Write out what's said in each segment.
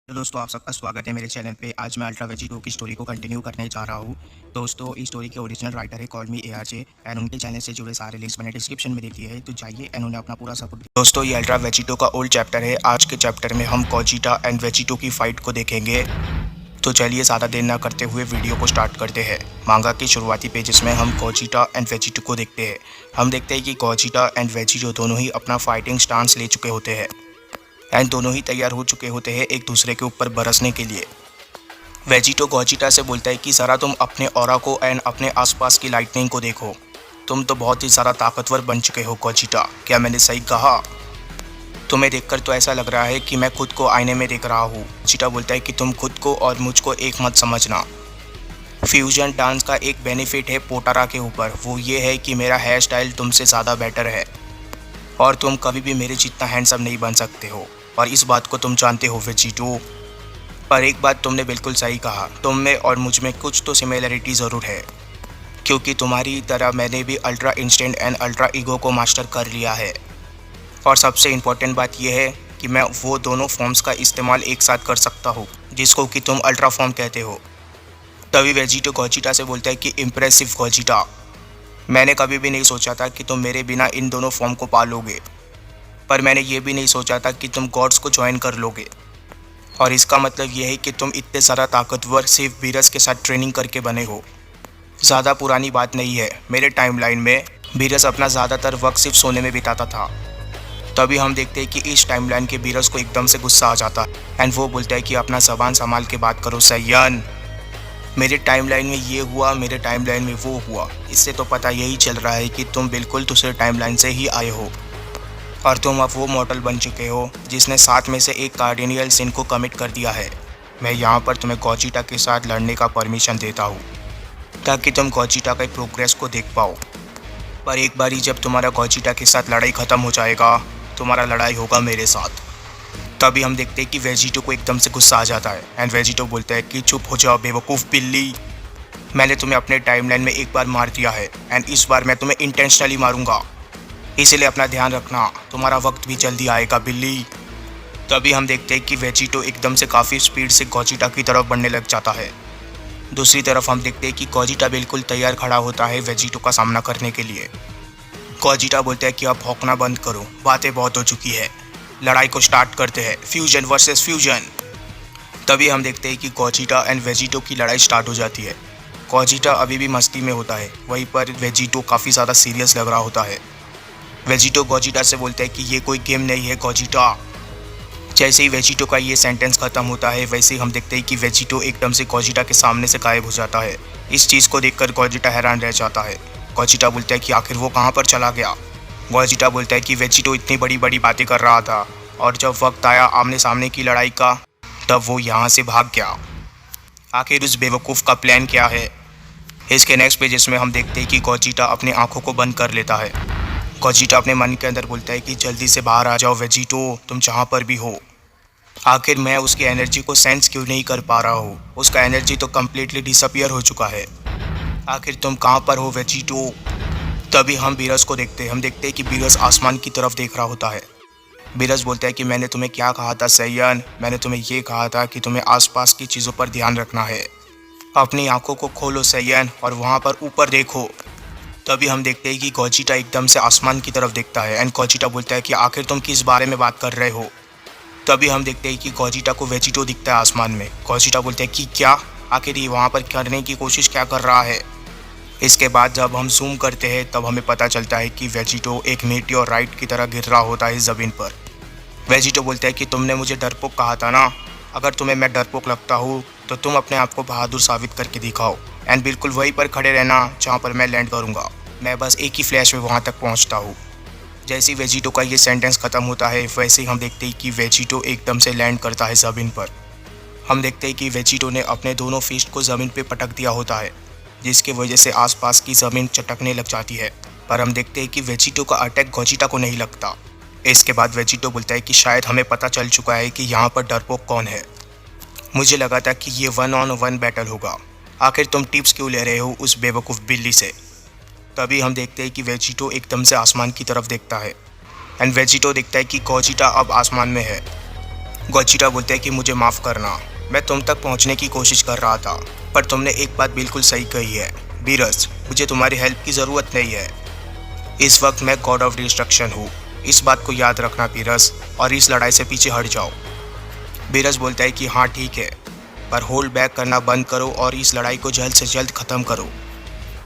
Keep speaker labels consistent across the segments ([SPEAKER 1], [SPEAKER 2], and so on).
[SPEAKER 1] तो दोस्तों आप सबका स्वागत है मेरे चैनल पे। आज मैं अल्ट्रा वेजी 2 की स्टोरी को कंटिन्यू करने जा रहा हूँ। दोस्तों इस स्टोरी के ओरिजिनल राइटर है कॉल मी ARJ एंड उनके चैनल से जुड़े सारे लिंक्स मैंने डिस्क्रिप्शन में दे दिए हैं, तो जाइए एंड उन्हें अपना पूरा सपोर्ट दिया। दोस्तों ये अल्ट्रा वेजिटो का ओल्ड चैप्टर है। आज के चैप्टर में हम गोजिटा एंड वेजिटो की फाइट को देखेंगे। तो चलिए ज़्यादा देर ना करते हुए वीडियो को स्टार्ट करते हैं। मांगा के शुरुआती पेजेस में हम गोजिटा एंड वेजिटो को देखते हैं। हम देखते हैं कि गोजिटा एंड वेजिटो दोनों ही अपना फाइटिंग स्टांस ले चुके होते हैं एंड दोनों ही तैयार हो चुके होते हैं एक दूसरे के ऊपर बरसने के लिए। वेजिटो गोजिटा से बोलता है कि ज़रा तुम अपने ऑरा को एंड अपने आसपास की लाइटनिंग को देखो। तुम तो बहुत ही ज़्यादा ताकतवर बन चुके हो गोजिटा, क्या मैंने सही कहा? तुम्हें देखकर तो ऐसा लग रहा है कि मैं खुद को आईने में देख रहा हूँ। गोजिटा बोलता है कि तुम खुद को और मुझको एक मत समझना। फ्यूजन डांस का एक बेनिफिट है पोटारा के ऊपर, वो ये है कि मेरा हेयर स्टाइल तुमसे ज़्यादा बेटर है और तुम कभी भी मेरे जितना हैंडसम नहीं बन सकते हो, और इस बात को तुम जानते हो वेजिटो। पर एक बात तुमने बिल्कुल सही कहा, तुम में और मुझ में कुछ तो सिमिलरिटी ज़रूर है, क्योंकि तुम्हारी तरह मैंने भी ultra instant and ultra ego को मास्टर कर लिया है। और सबसे इम्पोर्टेंट बात यह है कि मैं वो दोनों फॉर्म्स का इस्तेमाल एक साथ कर सकता हूँ जिसको कि तुम अल्ट्रा फॉर्म कहते हो। तभी वेजिटो गोजिटा से बोलता है कि इम्प्रेसिव गोजिटा, मैंने कभी भी नहीं सोचा था कि तुम मेरे बिना इन दोनों फॉर्म को पालोगे, पर मैंने ये भी नहीं सोचा था कि तुम गॉड्स को ज्वाइन कर लोगे। और इसका मतलब ये है कि तुम इतने सारा ताकतवर सिर्फ बीरस के साथ ट्रेनिंग करके बने हो। ज़्यादा पुरानी बात नहीं है, मेरे टाइमलाइन में बीरस अपना ज़्यादातर वक्त सिर्फ सोने में बिताता था। तभी हम देखते हैं कि इस टाइमलाइन के बीरस को एकदम से गुस्सा आ जाता है एंड वो बोलता है कि अपना ज़बान संभाल के बात करो सैयन। मेरे टाइमलाइन में ये हुआ, मेरे टाइमलाइन में वो हुआ, इससे तो पता यही चल रहा है कि तुम बिल्कुल दूसरे टाइमलाइन से ही आए हो और तुम अब वो मॉडल बन चुके हो जिसने 7 में से एक कार्डिनियल सिन को कमिट कर दिया है। मैं यहाँ पर तुम्हें गोजिटा के साथ लड़ने का परमिशन देता हूँ ताकि तुम गोजिटा के प्रोग्रेस को देख पाओ। पर एक बारी जब तुम्हारा गोजिटा के साथ लड़ाई ख़त्म हो जाएगा, तुम्हारा लड़ाई होगा मेरे साथ। तभी हम देखते हैं कि वेजिटो को एकदम से गुस्सा आ जाता है एंड वेजिटो बोलता है कि चुप हो जाओ बेवकूफ़ बिल्ली, मैंने तुम्हें अपने टाइमलाइन में एक बार मार दिया है एंड इस बार मैं तुम्हें इंटेंशनली मारूंगा, इसलिए अपना ध्यान रखना, तुम्हारा वक्त भी जल्दी आएगा बिल्ली। तभी हम देखते हैं कि वेजिटो एकदम से काफ़ी स्पीड से गोजिटा की तरफ बढ़ने लग जाता है। दूसरी तरफ हम देखते हैं कि गोजिटा बिल्कुल तैयार खड़ा होता है वेजिटो का सामना करने के लिए। गोजिटा बोलता है कि अब भौंकना बंद करो, बातें बहुत हो चुकी है, लड़ाई को स्टार्ट करते हैं, फ्यूजन वर्सेस फ्यूजन। तभी हम देखते हैं कि गोजिटा एंड वेजिटो की लड़ाई स्टार्ट हो जाती है। गोजिटा अभी भी मस्ती में होता है, वहीं पर वेजिटो काफ़ी ज़्यादा सीरियस लग रहा होता है। वेजिटो गोजिटा से बोलता है कि ये कोई गेम नहीं है गोजिटा। जैसे ही वेजिटो का ये सेंटेंस ख़त्म होता है वैसे ही हम देखते हैं कि वेजिटो एकदम से गोजिटा के सामने से गायब हो जाता है। इस चीज़ को देखकर गोजिटा हैरान रह जाता है। गोजिटा बोलता है कि आखिर वो कहाँ पर चला गया। गोजिटा बोलता है कि वेजिटो इतनी बड़ी बड़ी बातें कर रहा था और जब वक्त आया आमने सामने की लड़ाई का तब वो यहाँ से भाग गया। आखिर उस बेवकूफ़ का प्लान क्या है? इसके नेक्स्ट पेजेस में हम देखते हैं कि गोजिटा अपनी आंखों को बंद कर लेता है। गोजिटा अपने मन के अंदर बोलता है कि जल्दी से बाहर आ जाओ वेजिटो, तुम जहाँ पर भी हो। आखिर मैं उसकी एनर्जी को सेंस क्यों नहीं कर पा रहा हूँ? उसका एनर्जी तो कम्प्लीटली डिसअपियर हो चुका है। आखिर तुम कहाँ पर हो वेजिटो? तभी हम बीरस को देखते हैं। हम देखते हैं कि बीरस आसमान की तरफ देख रहा होता है। बीरस बोलता है कि मैंने तुम्हें क्या कहा था सैयन? मैंने तुम्हें ये कहा था कि तुम्हें आसपास की चीज़ों पर ध्यान रखना है। अपनी आंखों को खोलो सैयन और वहाँ पर ऊपर देखो। तभी हम देखते हैं कि गोजिटा एकदम से आसमान की तरफ देखता है एंड गोजिटा बोलता है कि आखिर तुम किस बारे में बात कर रहे हो? तभी हम देखते हैं कि गोजिटा को वेजिटो दिखता है आसमान में। गोजिटा बोलते हैं कि क्या, आखिर ये वहाँ पर करने की कोशिश क्या कर रहा है? इसके बाद जब हम जूम करते हैं तब हमें पता चलता है कि वेजिटो एक मेटियोराइट की तरह गिर रहा होता है ज़मीन पर। वेजिटो बोलता है कि तुमने मुझे डरपोक कहा था ना, अगर तुम्हें मैं डरपोक लगता हूँ तो तुम अपने आप को बहादुर साबित करके दिखाओ एंड बिल्कुल वहीं पर खड़े रहना जहाँ पर मैं लैंड करूँगा। मैं बस एक ही फ्लैश में वहाँ तक पहुँचता हूँ। जैसे ही वेजिटो का ये सेंटेंस ख़त्म होता है वैसे ही हम देखते हैं कि वेजिटो एकदम से लैंड करता है ज़मीन पर। हम देखते हैं कि वेजिटो ने अपने दोनों फिस्ट को ज़मीन पर पटक दिया होता है जिसकी वजह से आसपास की ज़मीन चटकने लग जाती है। पर हम देखते हैं कि वेजिटो का अटैक गोजिटा को नहीं लगता। इसके बाद वेजिटो बोलता है कि शायद हमें पता चल चुका है कि यहाँ पर डरपोक कौन है। मुझे लगा था कि ये 1-on-1 बैटल होगा, आखिर तुम टिप्स क्यों ले रहे हो उस बेवकूफ़ बिल्ली से? तभी हम देखते हैं कि वेजिटो एकदम से आसमान की तरफ देखता है एंड वेजिटो देखता है कि गोजिटा अब आसमान में है। गोजिटा बोलता है कि मुझे माफ़ करना, मैं तुम तक पहुंचने की कोशिश कर रहा था, पर तुमने एक बात बिल्कुल सही कही है। बीरस, मुझे तुम्हारी हेल्प की ज़रूरत नहीं है। इस वक्त मैं गॉड ऑफ डिस्ट्रक्शन हूँ। इस बात को याद रखना बीरस, और इस लड़ाई से पीछे हट जाओ। बीरस बोलता है कि हाँ ठीक है, पर होल्ड बैक करना बंद करो और इस लड़ाई को जल्द से जल्द ख़त्म करो।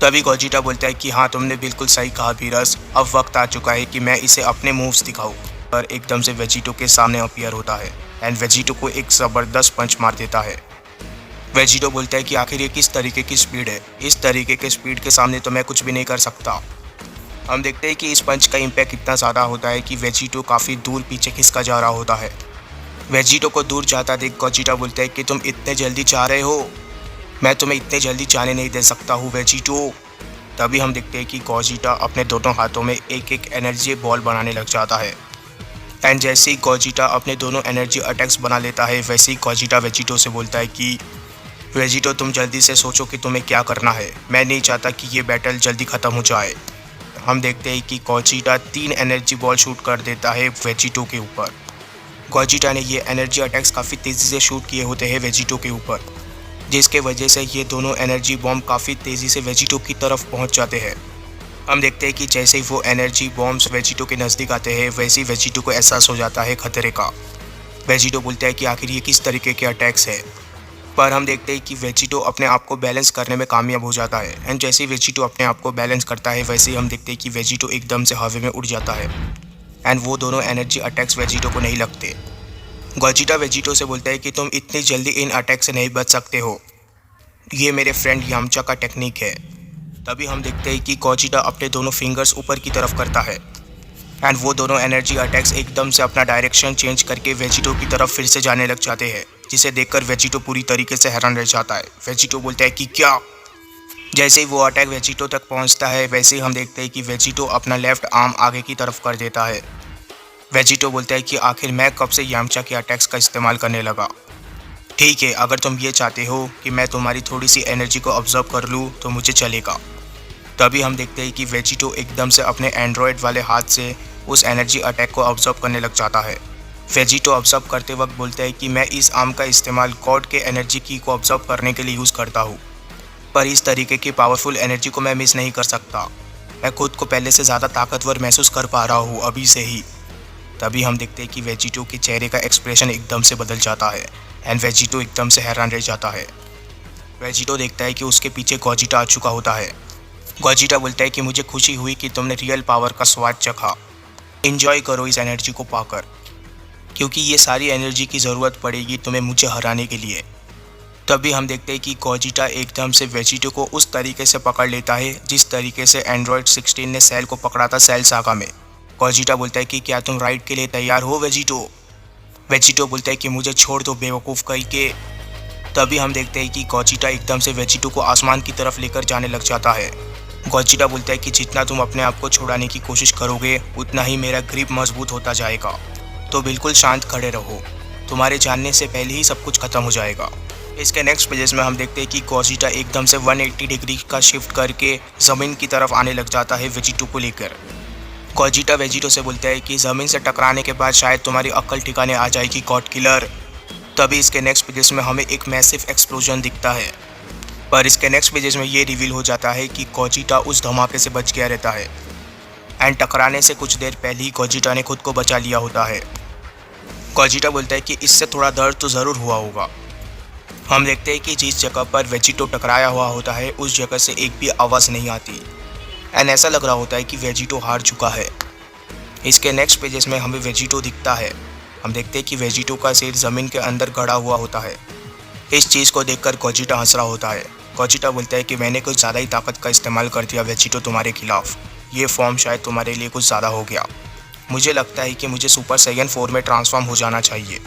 [SPEAKER 1] तभी गोजिटा बोलता है कि हाँ तुमने बिल्कुल सही कहा बीरस, अब वक्त आ चुका है कि मैं इसे अपने मूव्स दिखाऊं। पर एकदम से वेजिटो के सामने अपीयर होता है एंड वेजिटो को एक ज़बरदस्त पंच मार देता है। वेजिटो बोलता है कि आखिर ये किस तरीके की स्पीड है, इस तरीके के स्पीड के सामने तो मैं कुछ भी नहीं कर सकता। हम देखते हैं कि इस पंच का इम्पैक्ट इतना ज़्यादा होता है कि वेजिटो काफ़ी दूर पीछे खिसका जा रहा होता है। वेजिटो को दूर जाता देख गोजिटा बोलता है कि तुम इतने जल्दी जा रहे हो, मैं तुम्हें इतने जल्दी जाने नहीं दे सकता हूँ वेजिटो। तभी हम देखते हैं कि गोजिटा अपने दोनों हाथों में एक एक एनर्जी बॉल बनाने लग जाता है एंड जैसे ही गोजिटा अपने दोनों एनर्जी अटैक्स बना लेता है, वैसे ही गोजिटा वेजिटो से बोलता है कि वेजिटो तुम जल्दी से सोचो कि तुम्हें क्या करना है, मैं नहीं चाहता कि ये बैटल जल्दी ख़त्म हो जाए। हम देखते हैं कि गोजिटा 3 एनर्जी बॉल शूट कर देता है वेजिटो के ऊपर। गोजिटा ने ये एनर्जी अटैक्स काफ़ी तेज़ी से शूट किए होते हैं वेजिटो के ऊपर, जिसके वजह से ये दोनों एनर्जी बॉम्ब काफ़ी तेज़ी से वेजिटो की तरफ पहुंच जाते हैं। हम देखते हैं कि जैसे ही वो एनर्जी बॉम्ब्स वेजिटो के नज़दीक आते हैं, वैसे ही वेजिटो को एहसास हो जाता है खतरे का। वेजिटो बोलता है कि आखिर ये किस तरीके के अटैक्स है, पर हम देखते हैं कि वेजिटो अपने आप को बैलेंस करने में कामयाब हो जाता है एंड जैसे ही वेजिटो अपने आप को बैलेंस करता है, वैसे ही हम देखते हैं कि वेजिटो एकदम से हवा में उड़ जाता है एंड वो दोनों एनर्जी अटैक्स वेजिटो को नहीं लगते। गोजिटा वेजिटो से बोलता है कि तुम इतनी जल्दी इन अटैक से नहीं बच सकते हो, ये मेरे फ्रेंड यामचा का टेक्निक है। तभी हम देखते हैं कि गोजिटा अपने दोनों फिंगर्स ऊपर की तरफ करता है एंड वो दोनों एनर्जी अटैक्स एकदम से अपना डायरेक्शन चेंज करके वेजिटो की तरफ फिर से जाने लग जाते हैं, जिसे देखकर वेजिटो पूरी तरीके से हैरान रह जाता है। वेजिटो बोलता है कि क्या। जैसे ही वो अटैक वेजिटो तक पहुंचता है, वैसे ही हम देखते हैं कि वेजिटो अपना लेफ्ट आर्म आगे की तरफ कर देता है। वेजिटो बोलता है कि आखिर मैं कब से यामचा के अटैक्स का इस्तेमाल करने लगा। ठीक है, अगर तुम ये चाहते हो कि मैं तुम्हारी थोड़ी सी एनर्जी को ऑब्जर्व कर लूँ तो मुझे चलेगा। तभी हम देखते हैं कि वेजिटो एकदम से अपने एंड्रॉयड वाले हाथ से उस एनर्जी अटैक को ऑब्जर्व करने लग जाता है। वेजिटो ऑब्जर्व करते वक्त बोलता है कि मैं इस आर्म का इस्तेमाल गॉड के एनर्जी की को ऑब्जर्व करने के लिए यूज़ करता हूँ, पर इस तरीके की पावरफुल एनर्जी को मैं मिस नहीं कर सकता। मैं खुद को पहले से ज़्यादा ताकतवर महसूस कर पा रहा हूँ अभी से ही। तभी हम देखते हैं कि वेजिटो के चेहरे का एक्सप्रेशन एकदम से बदल जाता है एंड वेजिटो एकदम से हैरान रह जाता है। वेजिटो देखता है कि उसके पीछे गोजिटा आ चुका होता है। गोजिटा बोलता है कि मुझे खुशी हुई कि तुमने रियल पावर का स्वाद चखा। एंजॉय करो इस एनर्जी को पाकर, क्योंकि ये सारी एनर्जी की ज़रूरत पड़ेगी तुम्हें मुझे हराने के लिए। तभी हम देखते हैं कि गोजिटा एकदम से वेजिटो को उस तरीके से पकड़ लेता है जिस तरीके से एंड्रॉयड 16 ने सेल को पकड़ा था सेल सागा में। गोजिटा बोलता है कि क्या तुम राइड के लिए तैयार हो वेजिटो। वेजिटो बोलता है कि मुझे छोड़ दो बेवकूफ़ कहीं के। तभी हम देखते हैं कि गोजिटा एकदम से वेजिटो को आसमान की तरफ लेकर जाने लग जाता है। गोजिटा बोलता है कि जितना तुम अपने आप को छुड़ाने की कोशिश करोगे, उतना ही मेरा ग्रिप मजबूत होता जाएगा, तो बिल्कुल शांत खड़े रहो, तुम्हारे जानने से पहले ही सब कुछ खत्म हो जाएगा। इसके नेक्स्ट पेजेस में हम देखते हैं कि गोजिटा एकदम से 180 डिग्री का शिफ्ट करके ज़मीन की तरफ आने लग जाता है वेजिटो को लेकर। गोजिटा वेजिटो से बोलता है कि ज़मीन से टकराने के बाद शायद तुम्हारी अक्ल ठिकाने आ जाएगी गॉड किलर। तभी इसके नेक्स्ट पेजेस में हमें एक मैसिव एक्सप्लोजन दिखता है, पर इसके नेक्स्ट पेजेस में ये रिवील हो जाता है कि गोजिटा उस धमाके से बच गया रहता है एंड टकराने से कुछ देर पहले ही गोजिटा ने खुद को बचा लिया होता है। गोजिटा बोलता है कि इससे थोड़ा दर्द तो ज़रूर हुआ होगा। हम देखते हैं कि जिस जगह पर वेजिटो टकराया हुआ होता है उस जगह से एक भी आवाज़ नहीं आती एंड ऐसा लग रहा होता है कि वेजिटो हार चुका है। इसके नेक्स्ट पेजेस में हमें वेजिटो दिखता है। हम देखते हैं कि वेजिटो का सिर ज़मीन के अंदर गड़ा हुआ होता है। इस चीज़ को देखकर गोजिटा हंस रहा होता है। गोजिटा बोलता है कि मैंने कुछ ज़्यादा ही ताकत का इस्तेमाल कर दिया वेजिटो तुम्हारे खिलाफ, ये फॉर्म शायद तुम्हारे लिए कुछ ज़्यादा हो गया। मुझे लगता है कि मुझे सुपर साइयन 4 में ट्रांसफॉर्म हो जाना चाहिए।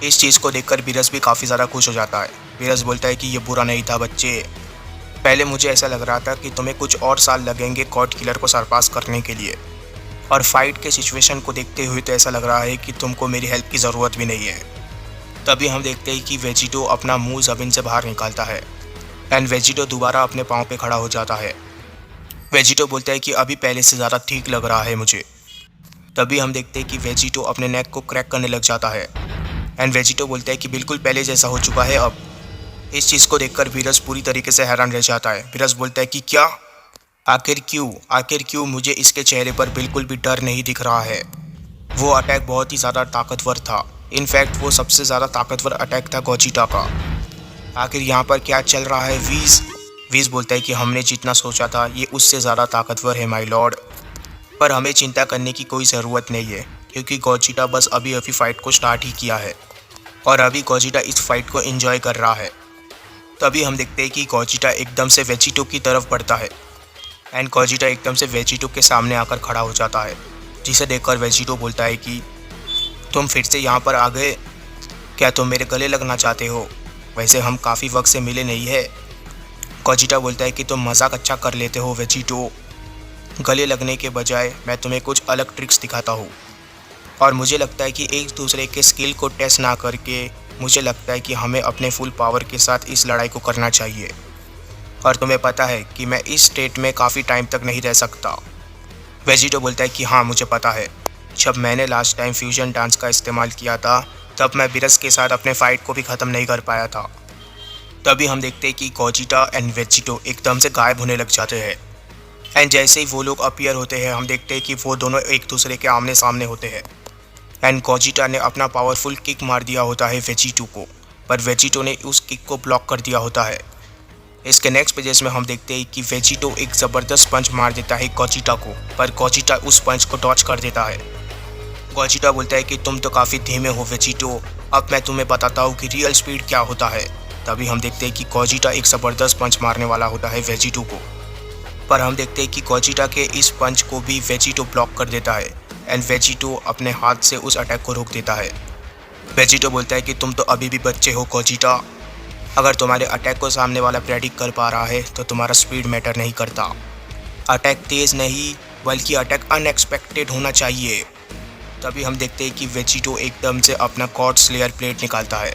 [SPEAKER 1] इस चीज़ को देखकर बीरस भी काफ़ी ज़्यादा खुश हो जाता है। बीरस बोलता है कि ये बुरा नहीं था बच्चे, पहले मुझे ऐसा लग रहा था कि तुम्हें कुछ और साल लगेंगे गॉड किलर को सरपास करने के लिए, और फाइट के सिचुएशन को देखते हुए तो ऐसा लग रहा है कि तुमको मेरी हेल्प की ज़रूरत भी नहीं है। तभी हम देखते हैं कि वेजिटो अपना मुंह ज़मीन से बाहर निकालता है एंड वेजिटो दोबारा अपने पाँव पे खड़ा हो जाता है। वेजिटो बोलता है कि अभी पहले से ज़्यादा ठीक लग रहा है मुझे। तभी हम देखते हैं कि वेजिटो अपने नेक को क्रैक करने लग जाता है एंड वेजिटो बोलता है कि बिल्कुल पहले जैसा हो चुका है अब। इस चीज़ को देखकर वीरस पूरी तरीके से हैरान रह जाता है। वीरस बोलता है कि क्या, आखिर क्यों मुझे इसके चेहरे पर बिल्कुल भी डर नहीं दिख रहा है। वो अटैक बहुत ही ज़्यादा ताकतवर था। इनफैक्ट वो सबसे ज़्यादा ताकतवर अटैक था गोजिटा का। आखिर यहाँ पर क्या चल रहा है वीज़ बोलता है कि हमने जितना सोचा था ये उससे ज़्यादा ताकतवर है माय लॉर्ड, पर हमें चिंता करने की कोई ज़रूरत नहीं है क्योंकि गोजिटा बस अभी फ़ाइट को स्टार्ट ही किया है और अभी गोजिटा इस फाइट को एंजॉय कर रहा है। तभी हम देखते हैं कि गोजिटा एकदम से वेजिटो की तरफ बढ़ता है एंड गोजिटा एकदम से वेजिटो के सामने आकर खड़ा हो जाता है, जिसे देखकर वेजिटो बोलता है कि तुम फिर से यहाँ पर आ गए, क्या तुम मेरे गले लगना चाहते हो? वैसे हम काफ़ी वक्त से मिले नहीं है। गोजिटा बोलता है कि तुम मजाक अच्छा कर लेते हो वेजिटो, गले लगने के बजाय मैं तुम्हें कुछ अलग ट्रिक्स दिखाता हूँ और मुझे लगता है कि एक दूसरे के स्किल को टेस्ट ना करके मुझे लगता है कि हमें अपने फुल पावर के साथ इस लड़ाई को करना चाहिए। और तुम्हें पता है कि मैं इस स्टेट में काफ़ी टाइम तक नहीं रह सकता। वेजिटो बोलता है कि हाँ मुझे पता है, जब मैंने लास्ट टाइम फ्यूजन डांस का इस्तेमाल किया था तब मैं वीरस के साथ अपने फ़ाइट को भी ख़त्म नहीं कर पाया था। तभी हम देखते हैं कि गोजिटा एंड वेजिटो एकदम से गायब होने लग जाते हैं एंड जैसे ही वो लोग अपीयर होते हैं हम देखते हैं कि वो दोनों एक दूसरे के आमने सामने होते हैं एंड गोजिटा ने अपना पावरफुल किक मार दिया होता है वेजिटो को, पर वेजिटो ने उस किक को ब्लॉक कर दिया होता है। इसके नेक्स्ट पेजेस में हम देखते हैं कि वेजिटो एक ज़बरदस्त पंच मार देता है गोजिटा को, पर गोजिटा उस पंच को डॉच कर देता है। गोजिटा बोलता है कि तुम तो काफ़ी धीमे हो वेजिटो, अब मैं तुम्हें बताता हूँ कि रियल स्पीड क्या होता है। तभी हम देखते हैं कि गोजिटा एक ज़बरदस्त पंच मारने वाला होता है वेजिटो को, पर हम देखते हैं कि गोजिटा के इस पंच को भी वेजिटो ब्लॉक कर देता है एंड वेजिटो अपने हाथ से उस अटैक को रोक देता है। वेजिटो बोलता है कि तुम तो अभी भी बच्चे हो गोजिटा, अगर तुम्हारे अटैक को सामने वाला प्रेडिक्ट कर पा रहा है तो तुम्हारा स्पीड मैटर नहीं करता। अटैक तेज़ नहीं बल्कि अटैक अनएक्सपेक्टेड होना चाहिए। तभी हम देखते हैं कि वेजिटो एकदम से अपना गॉड स्लेयर ब्लेड निकालता है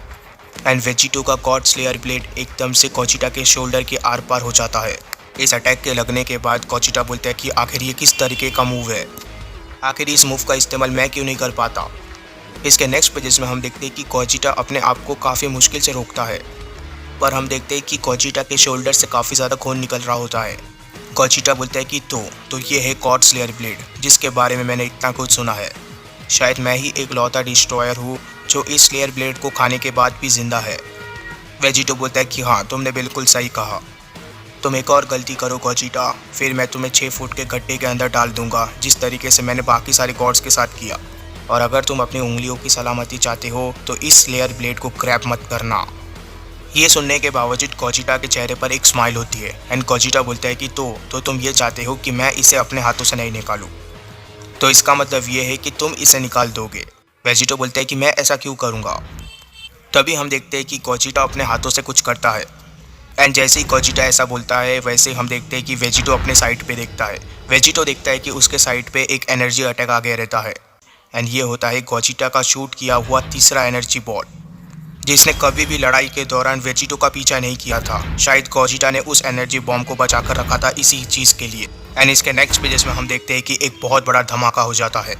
[SPEAKER 1] एंड वेजिटो का गॉड स्लेयर ब्लेड एकदम से गोजिटा के शोल्डर के आर पार हो जाता है। इस अटैक के लगने के बाद गोजिटा बोलता है कि आखिर ये किस तरीके का मूव है, आखिर इस मूव का इस्तेमाल मैं क्यों नहीं कर पाता। इसके नेक्स्ट पेजेस में हम देखते हैं कि गोजिटा अपने आप को काफ़ी मुश्किल से रोकता है, पर हम देखते हैं कि गोजिटा के शोल्डर से काफ़ी ज़्यादा खून निकल रहा होता है। गोजिटा बोलता है कि तो ये है गॉड स्लेयर ब्लेड जिसके बारे में मैंने इतना कुछ सुना है। शायद मैं ही एक लौता डिस्ट्रॉयर हूँ जो इस स्लेयर ब्लेड को खाने के बाद भी जिंदा है। वेजिटो बोलता है कि हाँ तुमने बिल्कुल सही कहा, तुम एक और गलती करो गोजिटा, फिर मैं तुम्हें 6 फुट के गड्ढे के अंदर डाल दूंगा जिस तरीके से मैंने बाकी सारे गॉड्स के साथ किया। और अगर तुम अपनी उंगलियों की सलामती चाहते हो तो इस स्लेयर ब्लेड को क्रैप मत करना। ये सुनने के बावजूद गोजिटा के चेहरे पर एक स्माइल होती है एंड गोजिटा बोलता है कि तो तुम ये चाहते हो कि मैं इसे अपने हाथों से नहीं निकालूं, तो इसका मतलब ये है कि तुम इसे निकाल दोगे। वेजिटो बोलता है कि मैं ऐसा क्यों करूँगा। तभी हम देखते हैं कि गोजिटा अपने हाथों से कुछ करता है एंड जैसे ही गोजिटा ऐसा बोलता है वैसे हम देखते हैं कि वेजिटो अपने साइड पे देखता है। वेजिटो देखता है कि उसके साइड पे एक एनर्जी अटैक आ गया रहता है एंड ये होता है गोजिटा का शूट किया हुआ तीसरा एनर्जी बॉल, जिसने कभी भी लड़ाई के दौरान वेजिटो का पीछा नहीं किया था। शायद गोजिटा ने उस एनर्जी बॉम्ब को बचा कर रखा था इसी चीज़ के लिए। एंड इसके नेक्स्ट पेजेस में हम देखते हैं कि एक बहुत बड़ा धमाका हो जाता है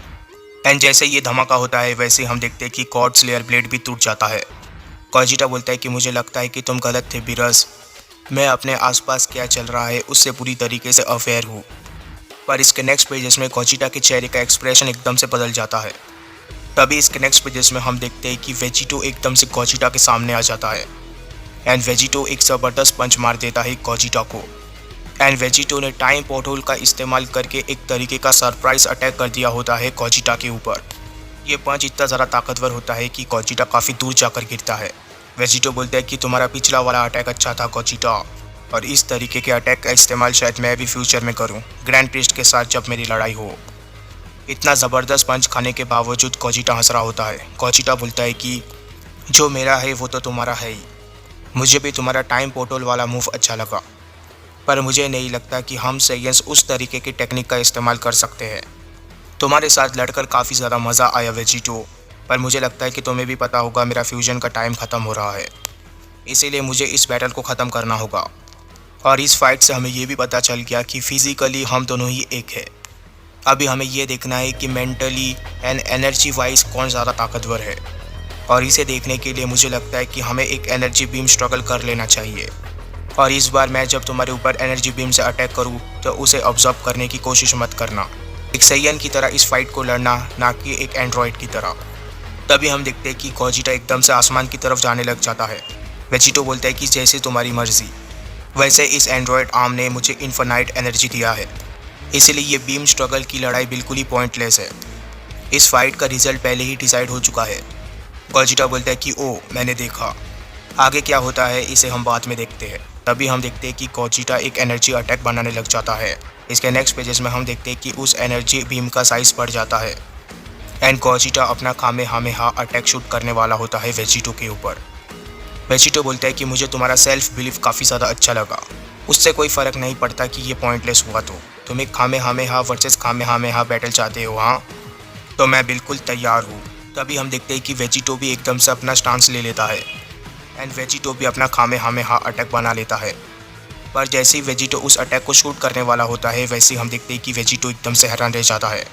[SPEAKER 1] एंड जैसे ये धमाका होता है वैसे हम देखते हैं कि गॉड स्लेयर ब्लेड भी टूट जाता है। गोजिटा बोलता है कि मुझे लगता है कि तुम गलत थे वीरस, मैं अपने आसपास क्या चल रहा है उससे पूरी तरीके से अवेयर हूँ। पर इसके नेक्स्ट पेजेस में गोजिटा के चेहरे का एक्सप्रेशन एकदम से बदल जाता है। तभी इसके नेक्स्ट पेजेस में हम देखते हैं कि वेजिटो एकदम से गोजिटा के सामने आ जाता है एंड वेजिटो एक ज़बरदस्त पंच मार देता है गोजिटा को एंड वेजिटो ने टाइम पोर्टल का इस्तेमाल करके एक तरीके का सरप्राइज अटैक कर दिया होता है गोजिटा के ऊपर। ये पंच इतना ज़्यादा ताकतवर होता है कि गोजिटा काफ़ी दूर जाकर गिरता है। वेजिटो बोलता है कि तुम्हारा पिछला वाला अटैक अच्छा था गोजिटा, और इस तरीके के अटैक का इस्तेमाल शायद मैं भी फ्यूचर में करूं ग्रैंड प्रीस्ट के साथ जब मेरी लड़ाई हो। इतना ज़बरदस्त पंच खाने के बावजूद गोजिटा हंस रहा होता है। गोजिटा बोलता है कि जो मेरा है वो तो तुम्हारा है ही, मुझे भी तुम्हारा टाइम पोर्टल वाला मूव अच्छा लगा, पर मुझे नहीं लगता कि हम सेयंस उस तरीके की टेक्निक का इस्तेमाल कर सकते हैं। तुम्हारे साथ लड़कर काफ़ी ज़्यादा मज़ा आया वेजिटो, पर मुझे लगता है कि तुम्हें भी पता होगा मेरा फ्यूजन का टाइम ख़त्म हो रहा है, इसीलिए मुझे इस बैटल को ख़त्म करना होगा। और इस फाइट से हमें ये भी पता चल गया कि फिज़िकली हम दोनों ही एक है। अभी हमें ये देखना है कि मेंटली एंड एनर्जी वाइज कौन ज़्यादा ताकतवर है। और इसे देखने के लिए मुझे लगता है कि हमें एक एनर्जी बीम स्ट्रगल कर लेना चाहिए। और इस बार मैं जब तुम्हारे ऊपर एनर्जी बीम से अटैक करूँ तो उसे ऑब्जर्व करने की कोशिश मत करना, एक सैयन की तरह इस फाइट को लड़ना, ना कि एक एंड्रॉयड की तरह। तभी हम देखते हैं कि गोजिटा एकदम से आसमान की तरफ जाने लग जाता है। वेजिटो बोलता है कि जैसे तुम्हारी मर्जी। वैसे इस एंड्रॉयड आर्म ने मुझे इन्फिनाइट एनर्जी दिया है, इसलिए ये बीम स्ट्रगल की लड़ाई बिल्कुल ही पॉइंटलेस है। इस फाइट का रिजल्ट पहले ही डिसाइड हो चुका है। गोजिटा बोलता है कि ओ मैंने देखा, आगे क्या होता है इसे हम बाद में देखते हैं। तभी हम देखते हैं कि गोजिटा एक एनर्जी अटैक बनाने लग जाता है। इसके नेक्स्ट पेजेस में हम देखते हैं कि उस एनर्जी बीम का साइज बढ़ जाता है एंड गोजिटा अपना कामेहामेहा अटैक शूट करने वाला होता है वेजिटो के ऊपर। वेजिटो बोलता है कि मुझे तुम्हारा सेल्फ बिलीफ काफ़ी ज़्यादा अच्छा लगा, उससे कोई फ़र्क नहीं पड़ता कि ये पॉइंटलेस हुआ तो तुम एक कामेहामेहा वर्सेस कामेहामेहा बैटल चाहते हो, हाँ तो मैं बिल्कुल तैयार हूँ। तभी हम देखते हैं कि वेजिटो भी एकदम से अपना स्टांस ले लेता है एंड वेजिटो भी अपना कामेहामेहा अटैक बना लेता है। पर जैसे ही वेजिटो उस अटैक को शूट करने वाला होता है वैसे ही हम देखते हैं कि वेजिटो एकदम से हैरान रह जाता है।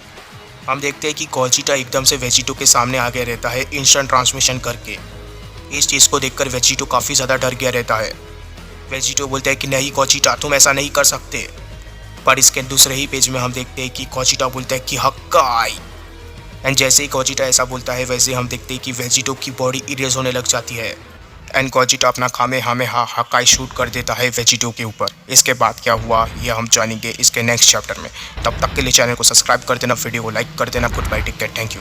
[SPEAKER 1] हम देखते हैं कि गोजिटा एकदम से वेजिटो के सामने आ गया रहता है इंस्टेंट ट्रांसमिशन करके। इस चीज़ को देखकर वेजिटो काफ़ी ज़्यादा डर गया रहता है। वेजिटो बोलता है कि नहीं गोजिटा, तुम ऐसा नहीं कर सकते। पर इसके दूसरे ही पेज में हम देखते हैं कि गोजिटा बोलता है कि हक्काई। एंड जैसे ही गोजिटा ऐसा बोलता है वैसे हम देखते हैं कि वेजिटो की बॉडी इरेज होने लग जाती है एंड गोजिटा अपना कामेहामेहा हक्काई शूट कर देता है वेजिटो के ऊपर। इसके बाद क्या हुआ ये हम जानेंगे इसके नेक्स्ट चैप्टर में। तब तक के लिए चैनल को सब्सक्राइब कर देना, वीडियो को लाइक कर देना। Good bye, take care, thank you.